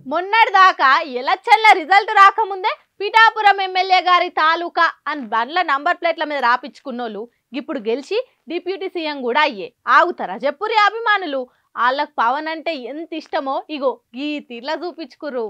మొన్నటిదాకా ఎలక్షన్ల రిజల్ట్ రాకముందే పిఠాపురం ఎమ్మెల్యే గారి తాలూకా అని బండ్ల నంబర్ ప్లేట్ల మీద రాపించుకున్నోళ్ళు ఇప్పుడు గెలిచి డిప్యూటీ సీఎం కూడా అయ్యే ఆగుతారా చెప్పురి అభిమానులు. వాళ్ళకు పవన్ అంటే ఎంత ఇష్టమో ఇగో ఈ తీర్లా చూపించుకుర్రు.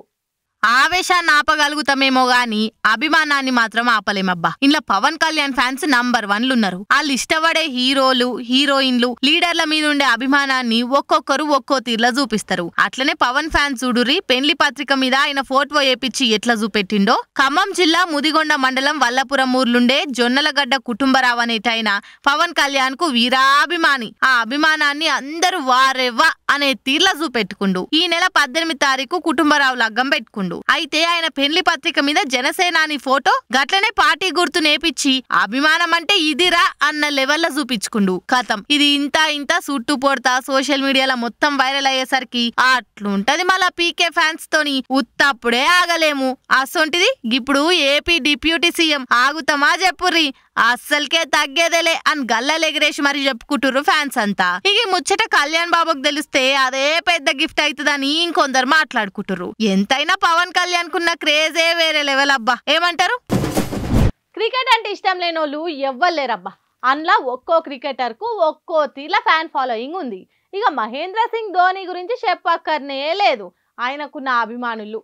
ఆవేశాన్ని ఆపగలుగుతామేమో గాని అభిమానాన్ని మాత్రం ఆపలేమబ్బా. ఇంట్లో పవన్ కళ్యాణ్ ఫ్యాన్స్ నంబర్ 1 లున్నారు. వాళ్ళు ఇష్టపడే హీరోలు హీరోయిన్లు లీడర్ల మీద ఉండే అభిమానాన్ని ఒక్కొక్కరు ఒక్కో తీర్లా చూపిస్తారు. అట్లనే పవన్ ఫ్యాన్స్ చూడురి పెండ్లి పత్రిక మీద ఆయన ఫోటో వేపించి ఎట్లా చూపెట్టిండో. ఖమ్మం జిల్లా ముదిగొండ మండలం వల్లపురం ఊర్లుండే జొన్నలగడ్డ కుటుంబరావు అనేటైన పవన్ కళ్యాణ్ కు వీరాభిమాని. ఆ అభిమానాన్ని అందరూ వారెవ్వా అనే తీర్లా చూపెట్టుకుండు. ఈ నెల 18 తారీఖు కుటుంబరావు లగ్గం పెట్టుకుండు. అయితే ఆయన పెండ్లి పత్రిక మీద జనసేనాని ఫోటో గట్లనే పార్టీ గుర్తు నేపిచ్చి అభిమానం అంటే ఇదిరా అన్న లెవెల్లో చూపించుకుండు. కథం ఇది ఇంత సుట్టు పోడతా సోషల్ మీడియాలో మొత్తం వైరల్ అయ్యేసరికి అట్లుంటది మళ్ళా పీకే ఫ్యాన్స్ తోని. ఉత్తప్పుడే ఆగలేము. అసొంటిది ఇప్పుడు ఏపీ డిప్యూటీ సీఎం ఆగుతామా చెప్పుర్రి. అస్సలకే తగ్గేదేలే అని గల్లలెగరేసి మరి చెప్పుకుంటుర్రు ఫ్యాన్స్ అంతా. ఇక ముచ్చట కళ్యాణ్ బాబుకు తెలిస్తే అదే పెద్ద గిఫ్ట్ అవుతుందని ఇంకొందరు మాట్లాడుకుంటుర్రు. ఎంతైనా పవన్ కళ్యాణ్ కున్న క్రేజే వేరే లెవెల్ అబ్బా. ఏమంటారు? క్రికెట్ అంటే ఇష్టం లేని వాళ్ళు ఎవ్వలేరబ్బా. అందులో ఒక్కో క్రికెటర్ కు ఒక్కో తీర్ల ఫ్యాన్ ఫాలోయింగ్ ఉంది. ఇక మహేంద్ర సింగ్ ధోని గురించి చెప్పక్కర్నే లేదు. ఆయనకున్న అభిమానులు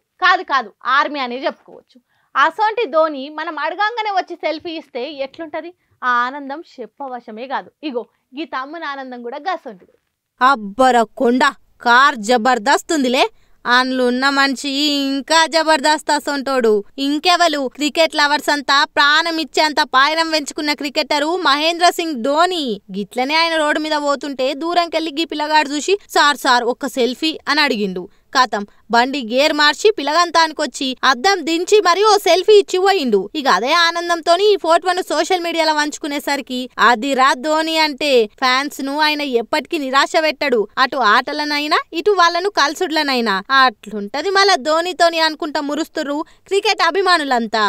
కాదు ఆర్మీ అనే చెప్పుకోవచ్చు. అసోంటి ధోని మనం అడగంగానే వచ్చి సెల్ఫీ ఇస్తే ఎట్లుంటది? ఆ ఆనందం చెప్పవశమే కాదు. ఇగో ఈ తమ్ముని ఆనందం కూడా గసొంటిది. అబ్బర కొండ కార్ జబర్దస్త్ ఉందిలే. అందులో ఉన్న మనిషి ఇంకా జబర్దస్త్ అసొంటోడు. ఇంకెవలు క్రికెట్ లవర్స్ అంతా ప్రాణం ఇచ్చేంత పాయరం పెంచుకున్న క్రికెటరు మహేంద్ర సింగ్ ధోని. గిట్లనే ఆయన రోడ్డు మీద పోతుంటే దూరంకెళ్ళి గీ పిల్లగాడు చూసి సార్ ఒక్క సెల్ఫీ అని అడిగిండు. కాతం బండి గేర్ మార్చి పిలగంతానికొచ్చి అద్దం దించి మరి ఓ సెల్ఫీ ఇచ్చి పోయిండు. ఇక అదే ఆనందంతో ఈ ఫోటోను సోషల్ మీడియాలో వంచుకునేసరికి అది రా ధోని అంటే. ఫ్యాన్స్ ను ఆయన ఎప్పటికీ నిరాశ పెట్టడు. అటు ఆటలనైనా ఇటు వాళ్ళను కల్సుడ్లనైనా. అట్లుంటది మళ్ళా ధోనితోని అనుకుంటా మురుస్తుర్రు క్రికెట్ అభిమానులంతా.